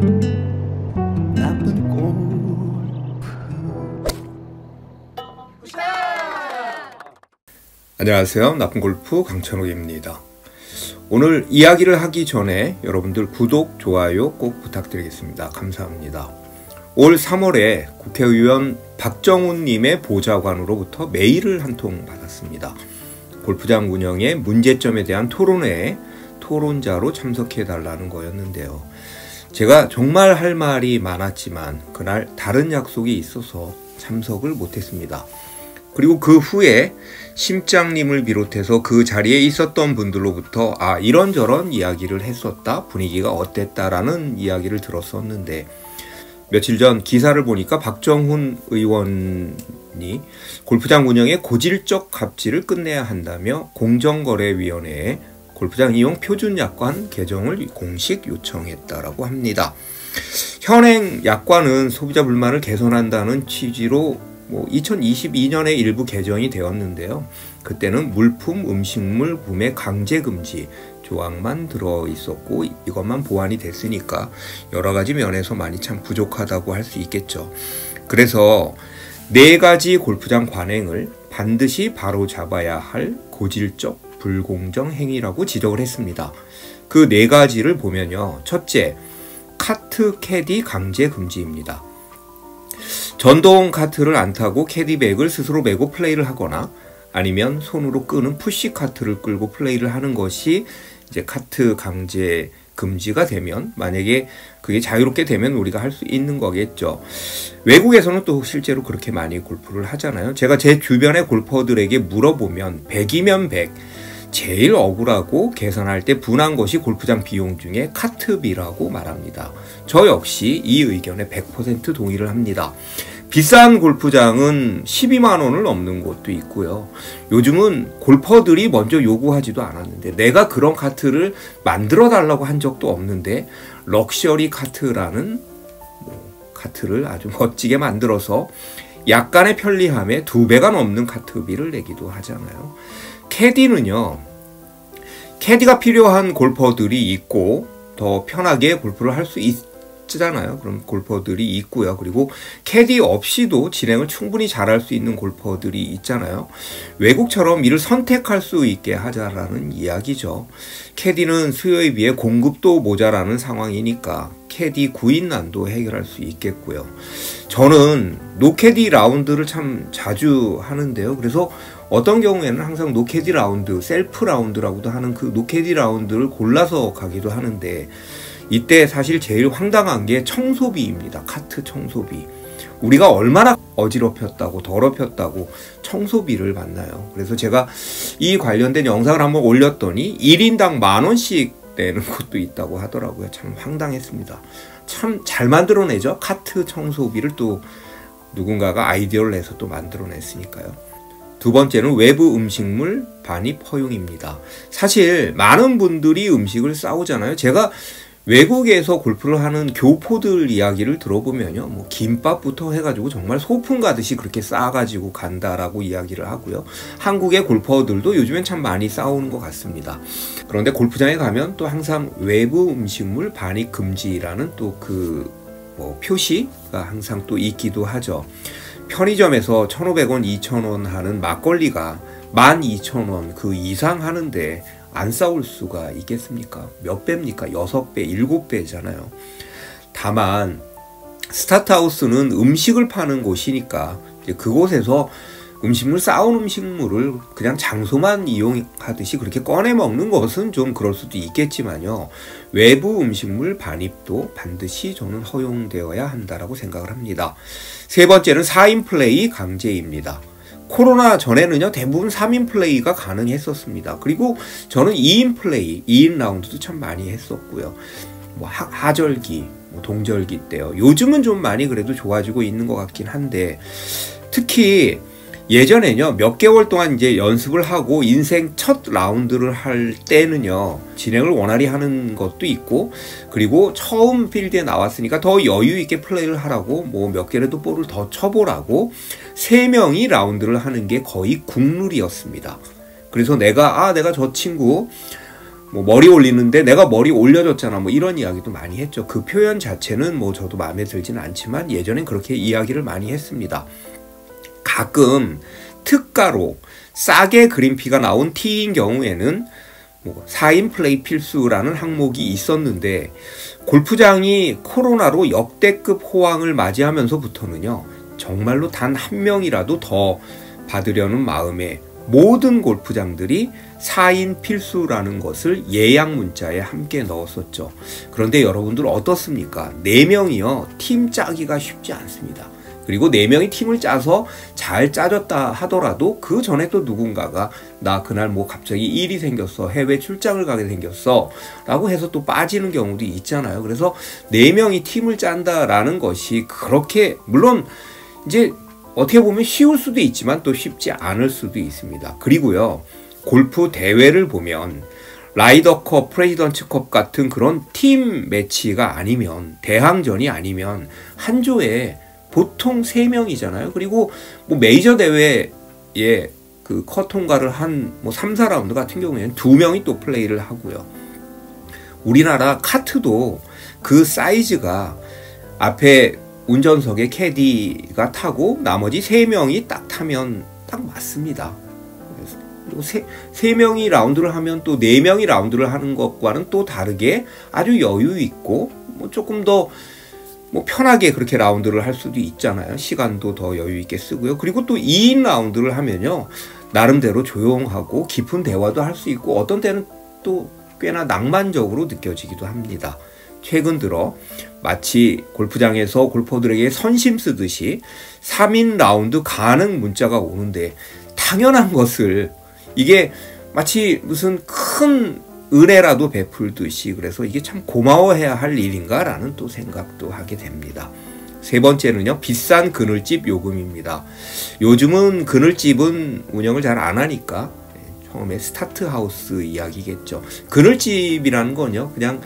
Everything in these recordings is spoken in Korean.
나쁜 골프. 안녕하세요. 나쁜 골프 강천욱입니다. 오늘 이야기를 하기 전에 여러분들 구독, 좋아요 꼭 부탁드리겠습니다. 감사합니다. 올 3월에 국회의원 박정훈님의 보좌관으로부터 메일을 한 통 받았습니다. 골프장 운영의 문제점에 대한 토론회에 토론자로 참석해달라는 거였는데요. 제가 정말 할 말이 많았지만 그날 다른 약속이 있어서 참석을 못했습니다. 그리고 그 후에 심장님을 비롯해서 그 자리에 있었던 분들로부터 이런저런 이야기를 했었다, 분위기가 어땠다라는 이야기를 들었었는데, 며칠 전 기사를 보니까 박정훈 의원이 골프장 운영의 고질적 갑질을 끝내야 한다며 공정거래위원회에 골프장 이용 표준 약관 개정을 공식 요청했다라고 합니다. 현행 약관은 소비자 불만을 개선한다는 취지로 2022년에 일부 개정이 되었는데요. 그때는 물품, 음식물 구매 강제 금지 조항만 들어있었고 이것만 보완이 됐으니까 여러 가지 면에서 많이 참 부족하다고 할 수 있겠죠. 그래서 4가지 골프장 관행을 반드시 바로잡아야 할 고질적 불공정 행위라고 지적을 했습니다. 그 4가지를 보면요. 첫째, 카트 캐디 강제 금지입니다. 전동 카트를 안 타고 캐디백을 스스로 메고 플레이를 하거나 아니면 손으로 끄는 푸시 카트를 끌고 플레이를 하는 것이 이제 카트 강제 금지가 되면, 만약에 그게 자유롭게 되면 우리가 할 수 있는 거겠죠. 외국에서는 또 실제로 그렇게 많이 골프를 하잖아요. 제가 제 주변의 골퍼들에게 물어보면 100이면 100, 제일 억울하고 계산할 때 분한 것이 골프장 비용 중에 카트비라고 말합니다. 저 역시 이 의견에 100% 동의를 합니다. 비싼 골프장은 12만 원을 넘는 곳도 있고요. 요즘은 골퍼들이 먼저 요구하지도 않았는데, 내가 그런 카트를 만들어 달라고 한 적도 없는데 럭셔리 카트라는 카트를 아주 멋지게 만들어서 약간의 편리함에 2배가 넘는 카트비를 내기도 하잖아요. 캐디는요, 캐디가 필요한 골퍼들이 있고 더 편하게 골프를 할 수 있잖아요. 그럼 골퍼들이 있고요. 그리고 캐디 없이도 진행을 충분히 잘할 수 있는 골퍼들이 있잖아요. 외국처럼 이를 선택할 수 있게 하자라는 이야기죠. 캐디는 수요에 비해 공급도 모자라는 상황이니까 캐디 구인난도 해결할 수 있겠고요. 저는 노캐디 라운드를 참 자주 하는데요. 그래서 어떤 경우에는 항상 노캐디 라운드, 셀프 라운드라고도 하는 그 노캐디 라운드를 골라서 가기도 하는데, 이때 사실 제일 황당한 게 청소비입니다. 카트 청소비. 우리가 얼마나 어지럽혔다고 더럽혔다고 청소비를 받나요? 그래서 제가 이 관련된 영상을 한번 올렸더니 1인당 10,000원씩 내는 것도 있다고 하더라고요. 참 황당했습니다. 참 잘 만들어내죠. 카트 청소비를 또 누군가가 아이디어를 내서 또 만들어냈으니까요. 두 번째는 외부 음식물 반입 허용입니다. 사실 많은 분들이 음식을 싸오잖아요. 제가 외국에서 골프를 하는 교포들 이야기를 들어보면요, 김밥부터 해가지고 정말 소풍 가듯이 그렇게 싸가지고 간다라고 이야기를 하고요. 한국의 골퍼들도 요즘엔 참 많이 싸오는 것 같습니다. 그런데 골프장에 가면 또 항상 외부 음식물 반입 금지라는 또 표시가 항상 또 있기도 하죠. 편의점에서 1,500원, 2,000원 하는 막걸리가 12,000원 그 이상 하는데 안 싸울 수가 있겠습니까? 몇 배입니까? 6배, 7배잖아요. 다만 스타트하우스는 음식을 파는 곳이니까 이제 그곳에서 싸온 음식물을 그냥 장소만 이용하듯이 그렇게 꺼내 먹는 것은 좀 그럴 수도 있겠지만요. 외부 음식물 반입도 반드시 저는 허용되어야 한다라고 생각을 합니다. 세 번째는 4인 플레이 강제입니다. 코로나 전에는요, 대부분 3인 플레이가 가능했었습니다. 그리고 저는 2인 플레이, 2인 라운드도 참 많이 했었고요. 하절기, 동절기 때요. 요즘은 좀 많이 그래도 좋아지고 있는 것 같긴 한데, 특히 예전에는요, 몇 개월 동안 이제 연습을 하고 인생 첫 라운드를 할 때는요, 진행을 원활히 하는 것도 있고, 그리고 처음 필드에 나왔으니까 더 여유 있게 플레이를 하라고, 몇 개라도 볼을 더 쳐보라고 3명이 라운드를 하는 게 거의 국룰이었습니다. 그래서 내가 저 친구 뭐 머리 올리는데 내가 머리 올려줬잖아 뭐 이런 이야기도 많이 했죠. 그 표현 자체는 뭐 저도 마음에 들지는 않지만 예전엔 그렇게 이야기를 많이 했습니다. 가끔 특가로 싸게 그린피가 나온 티인 경우에는 뭐 4인 플레이 필수라는 항목이 있었는데 골프장이 코로나로 역대급 호황을 맞이하면서부터는요 정말로 단 한 명이라도 더 받으려는 마음에 모든 골프장들이 4인 필수라는 것을 예약 문자에 함께 넣었었죠. 그런데 여러분들 어떻습니까? 4명이요 팀 짜기가 쉽지 않습니다. 그리고 4명이 팀을 짜서 잘 짜졌다 하더라도 그 전에 또 누군가가 나 그날 뭐 갑자기 일이 생겼어, 해외 출장을 가게 생겼어 라고 해서 또 빠지는 경우도 있잖아요. 그래서 4명이 팀을 짠다라는 것이 그렇게 물론 이제 어떻게 보면 쉬울 수도 있지만 또 쉽지 않을 수도 있습니다. 그리고요 골프 대회를 보면 라이더컵, 프레지던트컵 같은 그런 팀 매치가 아니면 대항전이 아니면 한 조에 보통 3명이잖아요. 그리고 뭐 메이저 대회에 그 컷 통과를 한 뭐 3, 4라운드 같은 경우에는 2명이 또 플레이를 하고요. 우리나라 카트도 그 사이즈가 앞에 운전석에 캐디가 타고 나머지 3명이 딱 타면 딱 맞습니다. 그리고 3명이 라운드를 하면 또 4명이 라운드를 하는 것과는 또 다르게 아주 여유 있고 뭐 조금 더 뭐 편하게 그렇게 라운드를 할 수도 있잖아요. 시간도 더 여유 있게 쓰고요. 그리고 또 2인 라운드를 하면요 나름대로 조용하고 깊은 대화도 할 수 있고 어떤 때는 또 꽤나 낭만적으로 느껴지기도 합니다. 최근 들어 마치 골프장에서 골퍼들에게 선심 쓰듯이 3인 라운드 가능 문자가 오는데 당연한 것을 이게 마치 무슨 큰 은혜라도 베풀듯이 그래서 이게 참 고마워해야 할 일인가 라는 또 생각도 하게 됩니다. 세 번째는요 비싼 그늘집 요금입니다. 요즘은 그늘집은 운영을 잘 안 하니까 처음에 스타트하우스 이야기겠죠. 그늘집이라는 건요 그냥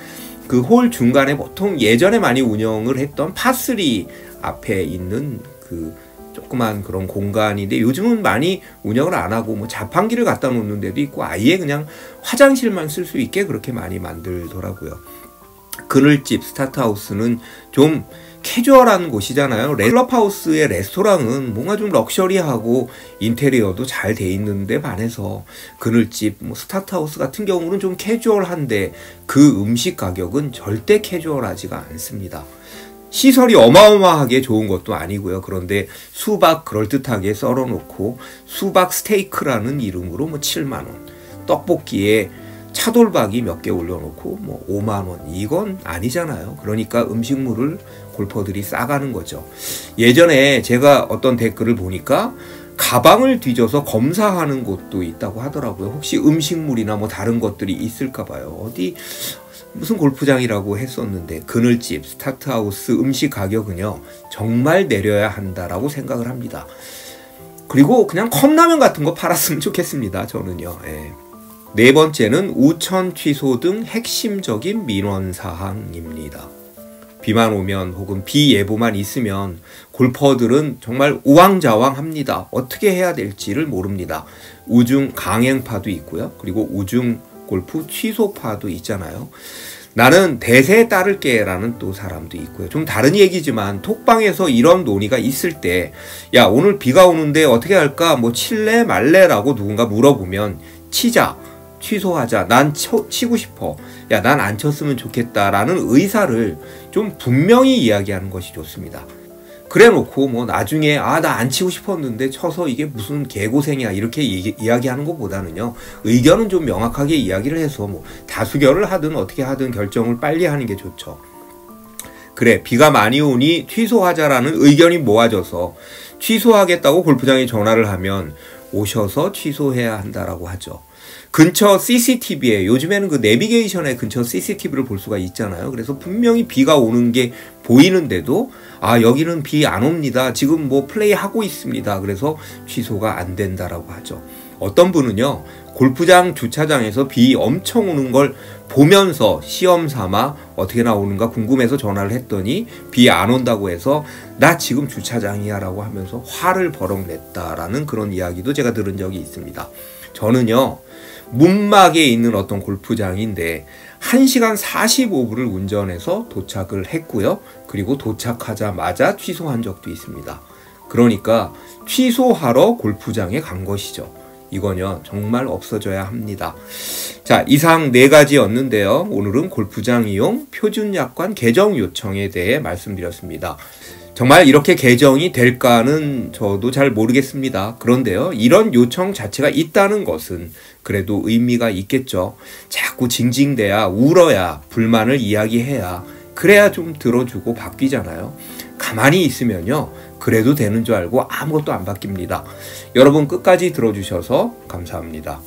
그 홀 중간에 보통 예전에 많이 운영을 했던 파3 앞에 있는 그 조그만 그런 공간인데 요즘은 많이 운영을 안 하고 뭐 자판기를 갖다 놓는 데도 있고 아예 그냥 화장실만 쓸 수 있게 그렇게 많이 만들더라고요. 그늘집 스타트하우스는 좀 캐주얼한 곳이잖아요. 클럽하우스의 레스토랑은 뭔가 좀 럭셔리하고 인테리어도 잘 돼 있는데 반해서 그늘집, 뭐 스타트하우스 같은 경우는 좀 캐주얼한데 그 음식 가격은 절대 캐주얼하지가 않습니다. 시설이 어마어마하게 좋은 것도 아니고요. 그런데 수박 그럴듯하게 썰어놓고 수박 스테이크라는 이름으로 뭐 7만원, 떡볶이에 차돌박이 몇 개 올려놓고 뭐 5만원, 이건 아니잖아요. 그러니까 음식물을 골퍼들이 싸가는 거죠. 예전에 제가 어떤 댓글을 보니까 가방을 뒤져서 검사하는 곳도 있다고 하더라고요. 혹시 음식물이나 뭐 다른 것들이 있을까 봐요. 어디 무슨 골프장이라고 했었는데 그늘집, 스타트하우스 음식 가격은요 정말 내려야 한다라고 생각을 합니다. 그리고 그냥 컵라면 같은 거 팔았으면 좋겠습니다. 저는요. 예. 네 번째는 우천 취소 등 핵심적인 민원사항입니다. 비만 오면 혹은 비 예보만 있으면 골퍼들은 정말 우왕좌왕합니다. 어떻게 해야 될지를 모릅니다. 우중 강행파도 있고요. 그리고 우중 골프 취소파도 있잖아요. 나는 대세에 따를게 라는 또 사람도 있고요. 좀 다른 얘기지만 톡방에서 이런 논의가 있을 때 야 오늘 비가 오는데 어떻게 할까 뭐 칠래 말래 라고 누군가 물어보면 치자, 취소하자, 난 치고 싶어, 야 난 안 쳤으면 좋겠다 라는 의사를 좀 분명히 이야기하는 것이 좋습니다. 그래 놓고 뭐 나중에 아 나 안 치고 싶었는데 쳐서 이게 무슨 개고생이야 이렇게 이야기하는 것보다는요 의견은 좀 명확하게 이야기를 해서 뭐 다수결을 하든 어떻게 하든 결정을 빨리 하는 게 좋죠. 그래 비가 많이 오니 취소하자라는 의견이 모아져서 취소하겠다고 골프장에 전화를 하면 오셔서 취소해야 한다라고 하죠. 근처 CCTV에 요즘에는 그 내비게이션에 근처 CCTV를 볼 수가 있잖아요. 그래서 분명히 비가 오는 게 보이는데도 아 여기는 비 안 옵니다. 지금 뭐 플레이 하고 있습니다. 그래서 취소가 안 된다라고 하죠. 어떤 분은요 골프장 주차장에서 비 엄청 오는 걸 보면서 시험 삼아 어떻게 나오는가 궁금해서 전화를 했더니 비 안 온다고 해서 나 지금 주차장이야 라고 하면서 화를 버럭 냈다라는 그런 이야기도 제가 들은 적이 있습니다. 저는요 문막에 있는 어떤 골프장인데 1시간 45분을 운전해서 도착을 했고요. 그리고 도착하자마자 취소한 적도 있습니다. 그러니까 취소하러 골프장에 간 것이죠. 이건요 정말 없어져야 합니다. 자, 이상 4가지였는데요. 오늘은 골프장 이용 표준약관 개정 요청에 대해 말씀드렸습니다. 정말 이렇게 개정이 될까는 저도 잘 모르겠습니다. 그런데요, 이런 요청 자체가 있다는 것은 그래도 의미가 있겠죠. 자꾸 징징대야, 울어야, 불만을 이야기해야, 그래야 좀 들어주고 바뀌잖아요. 가만히 있으면요, 그래도 되는 줄 알고 아무것도 안 바뀝니다. 여러분 끝까지 들어주셔서 감사합니다.